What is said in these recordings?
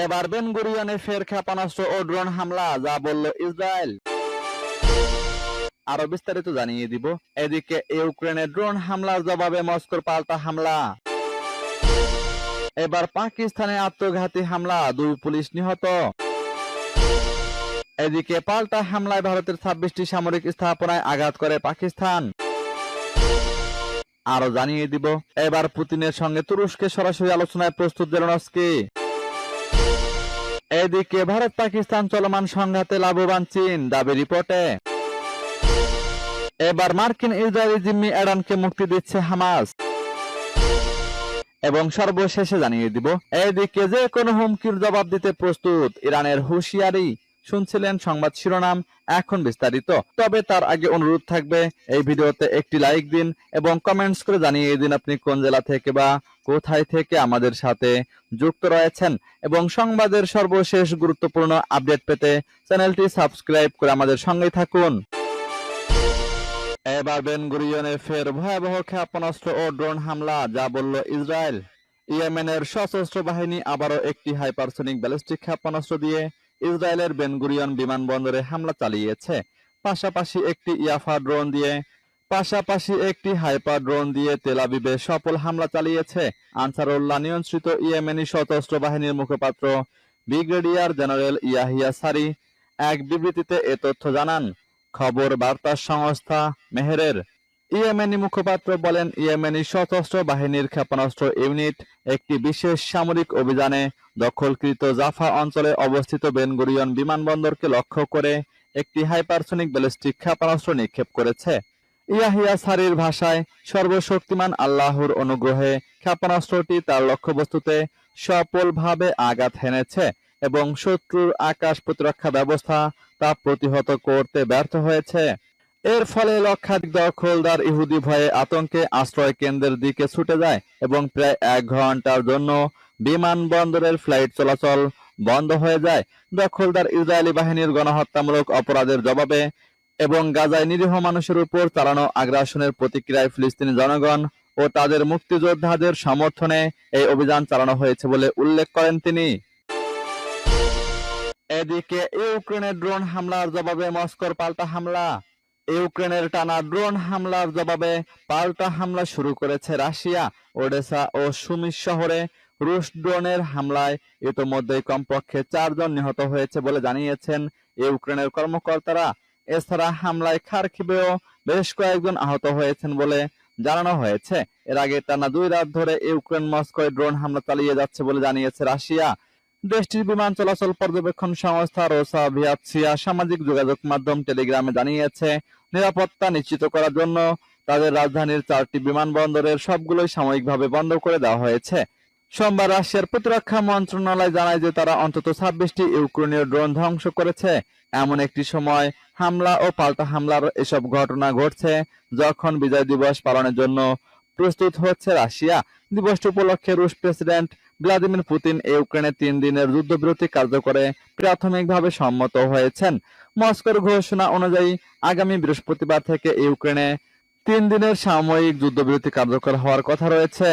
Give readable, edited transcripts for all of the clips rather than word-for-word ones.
এবার বেন গুরিয়নে ফের ক্ষেপণাস্ত্র ও ড্রোন হামলা, যা বলল ইসরায়েল। আরো বিস্তারিত জানিয়ে দিব। এদিকে ইউক্রেনের ড্রোন হামলার জবাবে মস্কোর পাল্টা হামলা। এবার পাকিস্তানে আত্মঘাতী হামলা, 2 পুলিশ নিহত। এদিকে পাল্টা হামলায় ভারতের 26টি সামরিক স্থাপনায় আঘাত করে পাকিস্তান। আরো জানিয়ে দিব, এবার পুতিনের সঙ্গে তুরস্কের সরাসরি আলোচনায় প্রস্তুত জেলেনস্কি। এদিকে ভারত পাকিস্তান চলমান সংঘাতে লাভবান চীন, দাবি রিপোর্টে। এবার মার্কিন ইসরায়েলি জিম্মি এডানকে মুক্তি দিচ্ছে হামাস। এবং সর্বশেষে জানিয়ে দিব, এদিকে যে কোনো হুমকির জবাব দিতে প্রস্তুত ইরানের হুঁশিয়ারি। শুনছিলেন সংবাদ শিরোনাম, এখন বিস্তারিত। তবে তার আগে অনুরোধ থাকবে, এই ভিডিওতে একটি লাইক দিন এবং কমেন্টস করে জানিয়ে দিন আপনি কোন জেলা থেকে বা কোথায় থেকে আমাদের সাথে যুক্ত রয়েছেন। এবং সংবাদের সর্বশেষ গুরুত্বপূর্ণ আপডেট পেতে চ্যানেলটি সাবস্ক্রাইব করে আমাদের সঙ্গেই থাকুন। এবার বেন গুরিয়নে ফের ভয়াবহ ক্ষেপণাস্ত্র ও ড্রোন হামলা, যা বলল ইসরায়েল। ইয়েমেনের সশস্ত্র বাহিনী আবারও একটি হাইপারসোনিক ব্যালিস্টিক ক্ষেপণাস্ত্র দিয়ে ইসরায়েলের বেন গুরিয়ন বিমানবন্দরে হামলা চালিয়েছে। পাশাপাশি একটি হাইপার ড্রোন দিয়ে তেল আবিবে সফল হামলা চালিয়েছে। আনসারুল্লাহ নিয়ন্ত্রিত ইয়েমেনি সশস্ত্র বাহিনীর মুখপাত্র ব্রিগেডিয়ার জেনারেল ইয়াহিয়া সারি এক বিবৃতিতে এ তথ্য জানান। খবর বার্তা সংস্থা মেহেরের ইয়েমেনি মুখপাত্র বলেন, ইয়েমেনি সশস্ত্র বাহিনীর ক্ষেপণাস্ত্র ইউনিট একটি বিশেষ সামরিক অভিযানে দখলকৃত জাফা অঞ্চলে অবস্থিত বেন গুরিয়ন বিমানবন্দরকে লক্ষ্য করে একটি হাইপারসোনিক ব্যালিস্টিক ক্ষেপণাস্ত্র নিক্ষেপ করেছে। ইয়াহিয়া সারির ভাষায়, সর্বশক্তিমান আল্লাহর অনুগ্রহে ক্ষেপণাস্ত্রটি তার লক্ষ্যবস্তুতে সফলভাবে আঘাত হেনেছে এবং শত্রুর আকাশ প্রতিরক্ষা ব্যবস্থা তা প্রতিহত করতে ব্যর্থ হয়েছে। এর ফলে লক্ষাধিক দখলদার ইহুদি ভয়ে আতঙ্কে আশ্রয় কেন্দ্রের দিকে ছুটে যায় এবং প্রায় 1 ঘন্টার জন্য বিমানবন্দরের ফ্লাইট চলাচল বন্ধ হয়ে যায়। দখলদার ইসরায়েলি বাহিনীর গণহত্যামূলক অপরাধের জবাবে এবং গাজায় নিরীহ মানুষের উপর চালানো আগ্রাসনের প্রতিক্রিয়ায় ফিলিস্তিনি জনগণ ও তাদের মুক্তিযোদ্ধাদের সমর্থনে এই অভিযান চালানো হয়েছে বলে উল্লেখ করেন তিনি। এদিকে ইউক্রেনের ড্রোন হামলার জবাবে মস্কোর পাল্টা হামলা। ইউক্রেনের টানা ড্রোন হামলার জবাবে পাল্টা হামলা শুরু করেছে রাশিয়া। ওডেসা ও সুমি শহরে রুশ ড্রোনের হামলায় ইতোমধ্যেই কমপক্ষে 4 জন নিহত হয়েছে বলে জানিয়েছেন ইউক্রেনের কর্মকর্তারা। এছাড়া হামলায় খারকিভেও বেশ কয়েকজন আহত হয়েছেন বলে জানানো হয়েছে। এর আগে টানা 2 রাত ধরে ইউক্রেন মস্কোয় ড্রোন হামলা চালিয়ে যাচ্ছে বলে জানিয়েছে রাশিয়া। দেশটির বিমান চলাচল পর্যবেক্ষণ সংস্থা রোসাভিয়াতসিয়া সামাজিক যোগাযোগ মাধ্যম টেলিগ্রামে জানিয়েছে, নিরাপত্তা নিশ্চিত করার জন্য তাদের রাজধানীর 4টি বিমানবন্দরের সবগুলোই সাময়িকভাবে বন্ধ করে দেওয়া হয়েছে। সোমবার রাশিয়ার প্রতিরক্ষা মন্ত্রণালয় জানায় যে তারা অন্তত 26টি ইউক্রেনীয় ড্রোন ধ্বংস করেছে। এমন একটি সময় হামলা ও পাল্টা হামলার এসব ঘটনা ঘটছে যখন বিজয় দিবস পালনের জন্য প্রস্তুত হচ্ছে রাশিয়া। দিবসটি উপলক্ষে রুশ প্রেসিডেন্ট ভ্লাদিমির পুতিন ইউক্রেনে 3 দিনের যুদ্ধবিরতি কার্যকরে প্রাথমিকভাবে সম্মত হয়েছেন। মস্কোর ঘোষণা অনুযায়ী আগামী বৃহস্পতিবার থেকে ইউক্রেনে 3 দিনের সাময়িক যুদ্ধবিরতি কার্যকর হওয়ার কথা রয়েছে।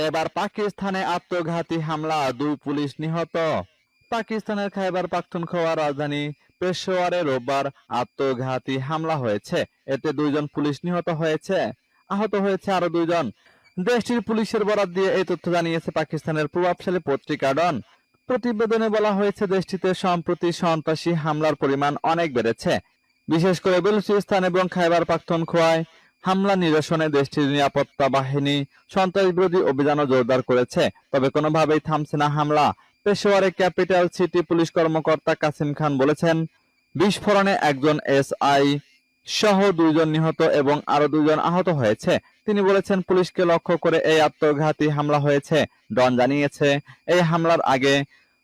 এবার পাকিস্তানে আত্মঘাতী হামলা, 2 পুলিশ নিহত। পাকিস্তানের খাইবার পাখতুনখোয়া রাজধানী পেশোয়ারে রোববার আত্মঘাতী হামলা হয়েছে। এতে 2 জন পুলিশ নিহত হয়েছে, আহত হয়েছে আরো 2 জন। দেশটির পুলিশের বরাত দিয়ে এই তথ্য জানিয়েছে পাকিস্তানের প্রভাবশালী পত্রিকা ডন। প্রতিবেদনে বলা হয়েছে, দেশটিতে সম্প্রতি সন্ত্রাসী হামলার পরিমাণ অনেক বেড়েছে। বিশেষ করে বেলুচিস্তান এবং খাইবার পাখতুনখোয়ায় হামলা নিরসনে দেশটির নিরাপত্তা বাহিনী সন্ত্রাসবিরোধী অভিযানও জোরদার করেছে, তবে কোনোভাবেই থামছে না হামলা। পেশোয়ারে ক্যাপিটাল সিটি পুলিশ কর্মকর্তা কাসিম খান বলেছেন, বিস্ফোরণে একজন এসআই সহ 2 জন নিহত এবং আরো 2 জন আহত হয়েছে। তিনি বলেছেন, পুলিশকে লক্ষ্য করে এই আত্মঘাতী হামলা হয়েছে। ডন জানিয়েছে, এই হামলার আগে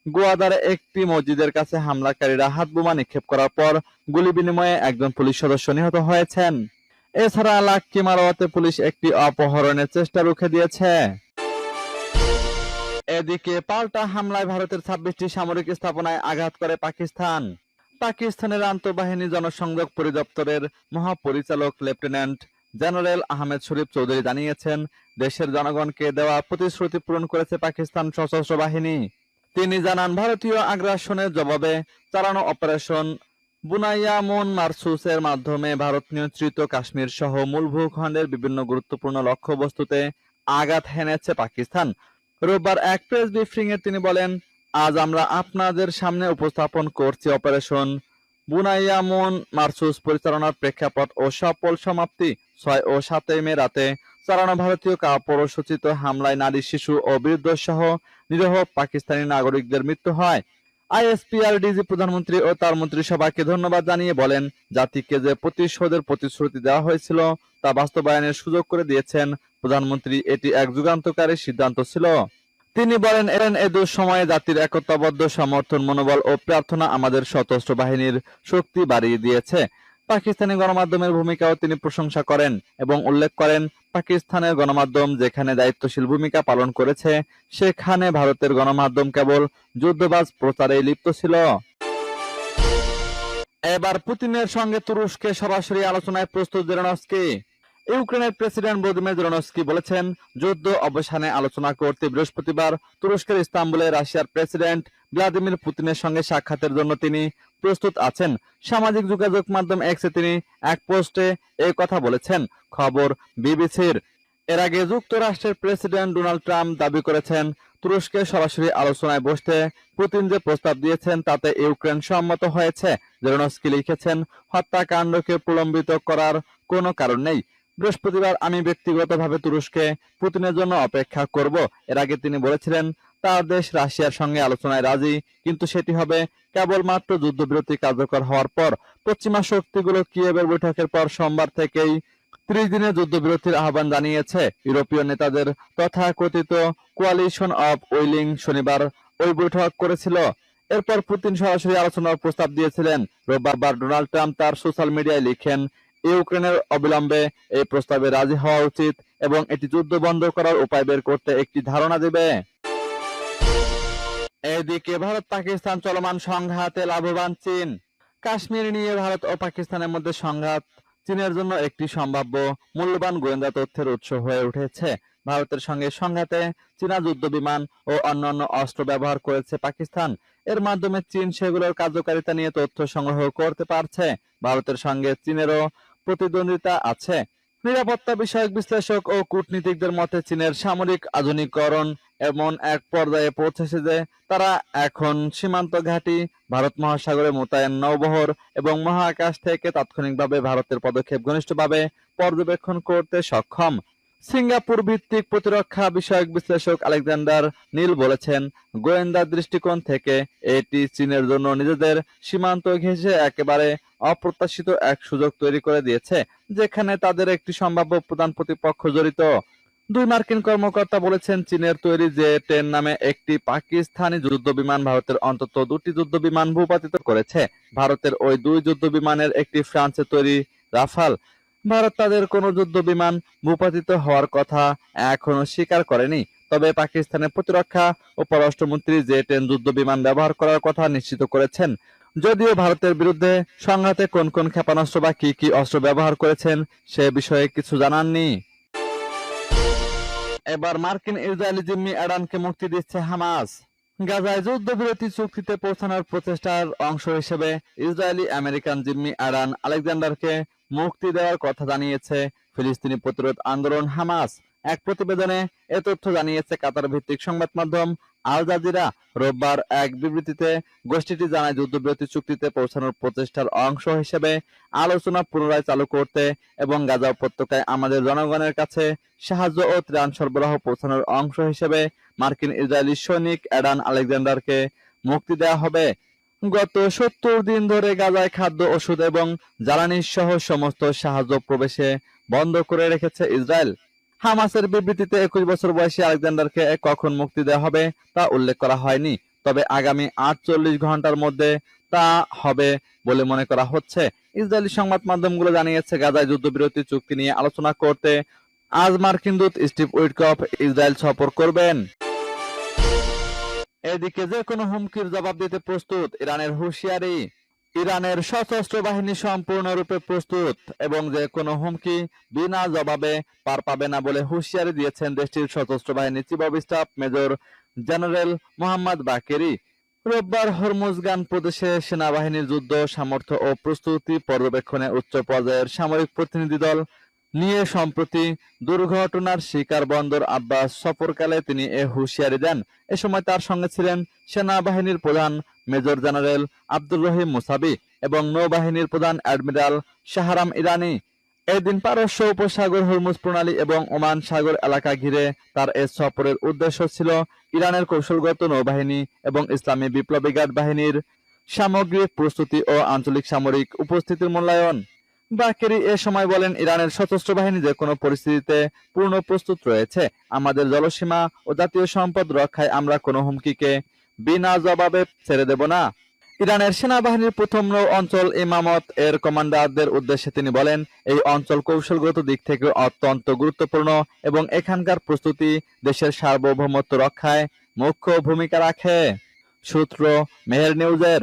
গোয়াদারে একটি মসজিদের কাছে হামলাকারীরা হাতবোমা নিক্ষেপ করার পর গুলি বিনিময়ে একজন পুলিশ সদস্য নিহত হয়েছেন। এছাড়া লাক্কি মারওয়াতে পুলিশ একটি অপহরণের চেষ্টা রুখে দিয়েছে। এদিকে পাল্টা হামলায় ভারতের 26টি সামরিক স্থাপনায় আঘাত করে পাকিস্তান। পাকিস্তানের আন্তঃবাহিনী জনসংযোগ পরিদপ্তরের মহাপরিচালক লেফটেন্যান্ট জেনারেল আহমেদ শরীফ চৌধুরী জানিয়েছেন, দেশের জনগণকে দেওয়া প্রতিশ্রুতি পূরণ করেছে পাকিস্তান সশস্ত্র বাহিনী। তিনি জানান, ভারতীয় আগ্রাসনের জবাবে চালানো অপারেশন বুনাইয়ামুন মারসুসের মাধ্যমে ভারত নিয়ন্ত্রিত কাশ্মীর সহ মূল ভূখণ্ডের বিভিন্ন গুরুত্বপূর্ণ লক্ষ্যবস্তুতে আঘাত হেনেছে পাকিস্তান। রোববার এক প্রেস ব্রিফিংয়ে তিনি বলেন, আজ আমরা আপনাদের সামনে উপস্থাপন করছি অপারেশন বুনাইয়ামুন মারসুস পরিচালনার প্রেক্ষাপট ও সফল সমাপ্তি। 6 ও 7 মে রাতে চালানো ভারতীয় কাপুরুষোচিত হামলায় নারী, শিশু ও বৃদ্ধ সহ নিরীহ পাকিস্তানি নাগরিকদের মৃত্যু হয়। আইএসপিআরডিজি প্রধানমন্ত্রী ও তার মন্ত্রিসভাকে ধন্যবাদ জানিয়ে বলেন, জাতিকে যে প্রতিশোধের প্রতিশ্রুতি দেওয়া হয়েছিল তা বাস্তবায়নের সুযোগ করে দিয়েছেন প্রধানমন্ত্রী। এটি এক যুগান্তকারী সিদ্ধান্ত ছিল। তিনি বলেন, এ দুঃসময়ে জাতির একতাবদ্ধ সমর্থন, মনোবল ও প্রার্থনা আমাদের সশস্ত্র বাহিনীর শক্তি বাড়িয়ে দিয়েছে। পাকিস্তানি গণমাধ্যমের ভূমিকাও তিনি প্রশংসা করেন এবং উল্লেখ করেন, পাকিস্তানের গণমাধ্যম যেখানে দায়িত্বশীল ভূমিকা পালন করেছে, সেখানে ভারতের গণমাধ্যম কেবল যুদ্ধবাজ প্রচারেই লিপ্ত ছিল। এবার পুতিনের সঙ্গে তুরস্কে সরাসরি আলোচনায় প্রস্তুত জেলেনস্কি। ইউক্রেনের প্রেসিডেন্ট ভলোদিমির জেলেনস্কি বলেছেন, যুদ্ধ অবসানে আলোচনা করতে বৃহস্পতিবার তুরস্কের ইস্তাম্বুলে রাশিয়ার প্রেসিডেন্ট ভ্লাদিমির পুতিনের সঙ্গে সাক্ষাতের জন্য তিনি প্রস্তুত আছেন। সামাজিক যোগাযোগ মাধ্যম এক্সে তিনি এক পোস্টে এই কথা বলেছেন। খবর বিবিসির। এর আগে যুক্তরাষ্ট্রের প্রেসিডেন্ট ডোনাল্ড ট্রাম্প দাবি করেছেন, তুরস্কে সরাসরি আলোচনায় বসতে পুতিন যে প্রস্তাব দিয়েছেন তাতে ইউক্রেন সম্মত হয়েছে। জেলেনস্কি লিখেছেন, হত্যাকাণ্ডকে প্রলম্বিত করার কোনো কারণ নেই। বৃহস্পতিবার আমি ব্যক্তিগতভাবে তুরস্কে পুতিনের জন্য অপেক্ষা করব। এর আগে তিনি বলেছিলেন, তার দেশ রাশিয়ার সঙ্গে আলোচনায় রাজি, কিন্তু সেটি হবে কেবলমাত্র যুদ্ধবিরতি কার্যকর হওয়ার পর। পশ্চিমা শক্তিগুলো কিয়েভের বৈঠকের পর সোমবার থেকেই 30 দিনের যুদ্ধবিরতির আহ্বান জানিয়েছে। ইউরোপীয় নেতাদের তথাকথিত কোয়ালিশন অব উইলিং শনিবার ওই বৈঠক করেছিল। এরপর পুতিন সরাসরি আলোচনার প্রস্তাব দিয়েছিলেন। রোববার ডোনাল্ড ট্রাম্প তার সোশ্যাল মিডিয়ায় লিখেন, ইউক্রেনের অবিলম্বে এই প্রস্তাবে রাজি হওয়া উচিত এবং এটি যুদ্ধ বন্ধ করার উপায় বের করতে একটি ধারণা দেবে। এদিকে ভারত পাকিস্তান চলমান সংঘাতে লাভবান চীন। কাশ্মীর নিয়ে ভারত ও পাকিস্তানের মধ্যে সংঘাত চীনের জন্য একটি সম্ভাব্য মূল্যবান গোয়েন্দা তথ্যের উৎস হয়ে উঠেছে। ভারতের সঙ্গে সংঘাতে চীনা যুদ্ধ বিমান ও অন্যান্য অস্ত্র ব্যবহার করেছে পাকিস্তান। এর মাধ্যমে চীন সেগুলোর কার্যকারিতা নিয়ে তথ্য সংগ্রহ করতে পারছে। ভারতের সঙ্গে চীনেরও প্রতিদ্বন্দ্বিতা আছে। নিরাপত্তা বিষয়ক বিশ্লেষক ও কূটনীতিকদের মতে, চীনের সামরিক আধুনিকীকরণ এমন এক পর্যায়ে পৌঁছেছে যে তারা এখন সীমান্ত ঘাঁটি, ভারত মহাসাগরে মোতায়েন নৌবহর এবং মহাকাশ থেকে তাৎক্ষণিকভাবে ভারতের পদক্ষেপ ঘনিষ্ঠভাবে পর্যবেক্ষণ করতে সক্ষম। সিঙ্গাপুর ভিত্তিক প্রতিরক্ষা বিষয়ক বিশ্লেষক আলেকজান্ডার নীল বলেছেন, গোয়েন্দা দৃষ্টিকোণ থেকে এটি চীনের জন্য নিজেদের সীমান্ত ঘেঁষে একেবারে অপ্রত্যাশিত এক সুযোগ তৈরি করে দিয়েছে, যেখানে তাদের একটি সম্ভাব্য প্রধান প্রতিপক্ষ জড়িত। 2 মার্কিন কর্মকর্তা বলেছেন, চীনের তৈরি জে-10 নামে একটি পাকিস্তানি যুদ্ধবিমান ভারতের অন্তত 2টি যুদ্ধবিমান ভূপাতিত করেছে। ভারতের ওই 2 যুদ্ধবিমানের একটি ফ্রান্সে তৈরি রাফাল। ভারত তাদের কোনো যুদ্ধবিমান ভূপাতিত হওয়ার কথা এখনো স্বীকার করেনি, তবে পাকিস্তানের প্রতিরক্ষা ও পররাষ্ট্রমন্ত্রী জে-10 যুদ্ধবিমান ব্যবহার করার কথা নিশ্চিত করেছেন। যদিও ভারতের বিরুদ্ধে সংঘাতে কোন কোন ক্ষেপণাস্ত্র বা কি কি অস্ত্র ব্যবহার করেছেন সে বিষয়ে কিছু জানাননি। এবার মার্কিন ইসরায়েলি জিম্মি আডানকে মুক্তি দিচ্ছে হামাস। গাজায় যুদ্ধবিরতি চুক্তিতে পৌঁছানোর প্রচেষ্টার অংশ হিসেবে ইসরায়েলি আমেরিকান জিম্মি আডান আলেকজান্ডারকে মুক্তি দেওয়ার কথা জানিয়েছে ফিলিস্তিনি প্রতিরোধ আন্দোলন হামাস। এক প্রতিবেদনে এ তথ্য জানিয়েছে কাতার ভিত্তিক সংবাদ মাধ্যম আল জাজিরা। রোববার এক বিবৃতিতে গোষ্ঠীটি জানায়, যুদ্ধবিরতি চুক্তিতে পৌঁছানোর প্রচেষ্টার অংশ হিসেবে আলোচনা পুনরায় চালু করতে এবং গাজা উপত্যকায় আমাদের জনগণের কাছে সাহায্য ও ত্রাণ সরবরাহ পৌঁছানোর অংশ হিসেবে মার্কিন ইসরায়েলি সৈনিক অ্যাডান আলেকজান্ডারকে মুক্তি দেওয়া হবে। গত 70 দিন ধরে গাজায় খাদ্য, ওষুধ এবং জ্বালানি সহ সমস্ত সাহায্য প্রবেশে বন্ধ করে রেখেছে ইসরায়েল। হামাসের বিবৃতিতে 21 বছর বয়সী আলেকজান্ডারকে কখন মুক্তি দেওয়া হবে তা উল্লেখ করা হয়নি, তবে আগামী 48 ঘন্টার মধ্যে তা হবে বলে মনে করা হচ্ছে। ইসরায়েলি সংবাদ মাধ্যমগুলো জানিয়েছে, গাজায় যুদ্ধবিরতি চুক্তি নিয়ে আলোচনা করতে আজ মার্কিন দূত স্টিভ উইটকফ ইসরায়েল সফর করবেন। এদিকে যে কোনো হুমকির জবাব দিতে প্রস্তুত ইরানের হুঁশিয়ারি। ইরানের সশস্ত্র বাহিনী সম্পূর্ণরূপে প্রস্তুত এবং যে কোনো হুমকি বিনা জবাবে পার পাবে না বলে হুঁশিয়ারি দিয়েছেন দেশটির সশস্ত্র বাহিনীর chief of staff major general Mohammad Bagheri. রোববার হরমুজগান প্রদেশে সেনাবাহিনীর যুদ্ধ সামর্থ্য ও প্রস্তুতি পর্যবেক্ষণে উচ্চ পর্যায়ের সামরিক প্রতিনিধি দল নিয়ে সম্প্রতি দুর্ঘটনার শিকার বন্দর আব্বাস সফরকালে তিনি এ হুঁশিয়ারি দেন। এ সময় তার সঙ্গে ছিলেন সেনাবাহিনীর প্রধান মেজর জেনারেল আব্দুর রহিম মুসাবি এবং নৌবাহিনীর প্রধান অ্যাডমিরাল শাহরাম ইরানি। এদিন পারস্য উপসাগর, হরমুজ প্রণালী এবং ওমান সাগর এলাকা ঘিরে তার এ সফরের উদ্দেশ্য ছিল ইরানের কৌশলগত নৌবাহিনী এবং ইসলামী বিপ্লবী গার্ড বাহিনীর সামগ্রিক প্রস্তুতি ও আঞ্চলিক সামরিক উপস্থিতির মূল্যায়ন। বাকেরি এ সময় বলেন, ইরানের সশস্ত্র বাহিনী যে কোনো পরিস্থিতিতে পূর্ণ প্রস্তুত রয়েছে। আমাদের জলসীমা ও জাতীয় সম্পদ রক্ষায় আমরা কোনো হুমকিকে বিনা জবাবে ছেড়ে দেব না। ইরানের সেনাবাহিনীর প্রথম নৌ অঞ্চল ইমামত এর কমান্ডারদের উদ্দেশ্যে তিনি বলেন, এই অঞ্চল কৌশলগত দিক থেকে অত্যন্ত গুরুত্বপূর্ণ এবং এখানকার প্রস্তুতি দেশের সার্বভৌমত্ব রক্ষায় মুখ্য ভূমিকা রাখে। সূত্র মেহের নিউজের।